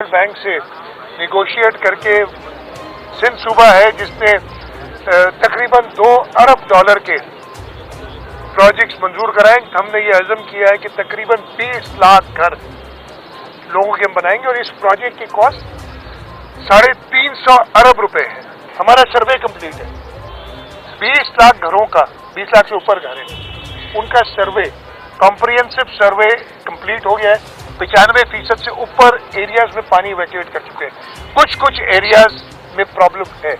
Bank से negotiate करके सिंध सूबा है जिसने तकरीबन $2 अरब के प्रोजेक्ट्स मंजूर कराए। हमने ये अज़म किया है कि तकरीबन 20 लाख घर लोगों के हम बनाएंगे और इस प्रोजेक्ट की कॉस्ट 350 अरब रुपए है। हमारा सर्वे कंप्लीट है। 20 लाख घरों का, 20 लाख से ऊपर घर है, उनका सर्वे, कॉम्प्रिहेंसिव सर्वे कंप्लीट हो गया है। 95% से ऊपर एरियाज में पानी इवैक्यूएट कर चुके हैं। कुछ एरियाज में प्रॉब्लम है।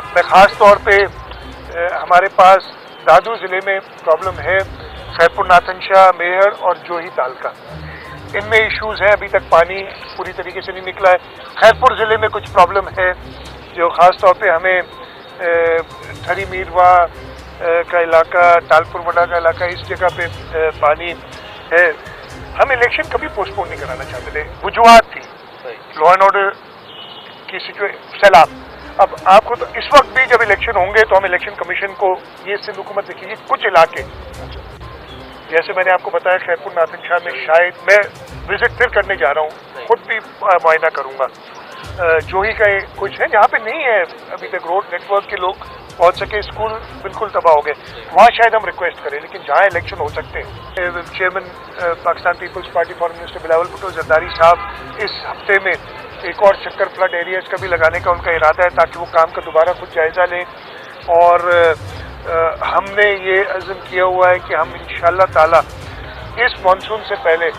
मैं खास तौर पे हमारे पास दादू ज़िले में प्रॉब्लम है, खैरपुर नाथनशाह, मेहर और जोही तालका, इनमें इश्यूज हैं। अभी तक पानी पूरी तरीके से नहीं निकला है। खैरपुर ज़िले में कुछ प्रॉब्लम है जो खास तौर पे हमें थरी मीरवा का इलाका, टालपुर वडा का इलाका, इस जगह पे पानी है। हम इलेक्शन कभी पोस्टपोन नहीं कराना चाहते थे। वजूहात थी लॉ एंड ऑर्डर की सिचुएशन, सैलाब। अब आपको तो इस वक्त भी जब इलेक्शन होंगे तो हम इलेक्शन कमीशन को ये सिंध हुकूमत देखिए, कुछ इलाके जैसे मैंने आपको बताया खैरपुर नाथनशाह में शायद मैं विजिट फिर करने जा रहा हूँ, खुद भी मुआयना करूँगा। जोही का कुछ है जहाँ पे नहीं है अभी तक रोड नेटवर्क के लोग पहुँच सके, स्कूल बिल्कुल तबाह हो गए, वहाँ शायद हम रिक्वेस्ट करें। लेकिन जहाँ इलेक्शन हो सकते हैं, chairman Pakistan Peoples Party foreign minister Bilawal Bhutto Zardari sahab इस हफ्ते में एक और चक्कर फ्लड एरियाज का भी लगाने का उनका इरादा है ताकि वो काम का दोबारा खुद जायजा लें। और हमने ये अज़म किया हुआ है कि हम इंशाअल्लाह ताला इस मानसून से पहले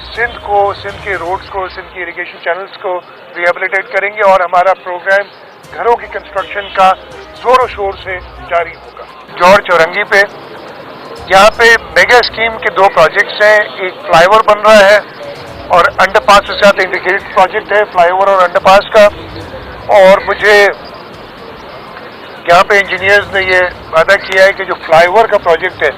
सिंध को, सिंध के रोड्स को, सिंध की इरिगेशन चैनल्स को रिहेबिलिटेट करेंगे और हमारा प्रोग्राम घरों की कंस्ट्रक्शन का जोरों शोर से जारी होगा। जौहर चौरंगी पे, यहाँ पे मेगा स्कीम के 2 प्रोजेक्ट्स हैं। एक फ्लाईओवर बन रहा है और अंडरपास के साथ इंटीग्रेटेड प्रोजेक्ट है, फ्लाईओवर और अंडरपास का। और मुझे यहाँ पे इंजीनियर्स ने ये वादा किया है कि जो फ्लाईओवर का प्रोजेक्ट है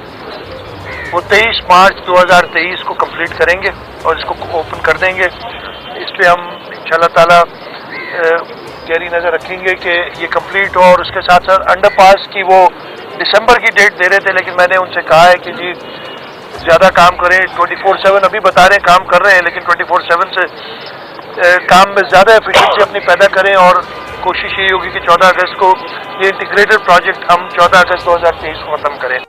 वो 23 मार्च 2023 को कंप्लीट करेंगे और इसको ओपन कर देंगे। इसलिए हम इंशाअल्लाह ताला गहरी नज़र रखेंगे कि ये कंप्लीट हो। और उसके साथ साथ अंडरपास की वो दिसंबर की डेट दे रहे थे, लेकिन मैंने उनसे कहा है कि जी ज़्यादा काम करें, 24/7 अभी बता रहे हैं काम कर रहे हैं, लेकिन 24/7 से काम में ज़्यादा एफिशिएंसी अपनी पैदा करें। और कोशिश ये होगी कि 14 अगस्त को ये इंटीग्रेटेड प्रोजेक्ट हम 14 अगस्त 2023 को ख़त्म करें।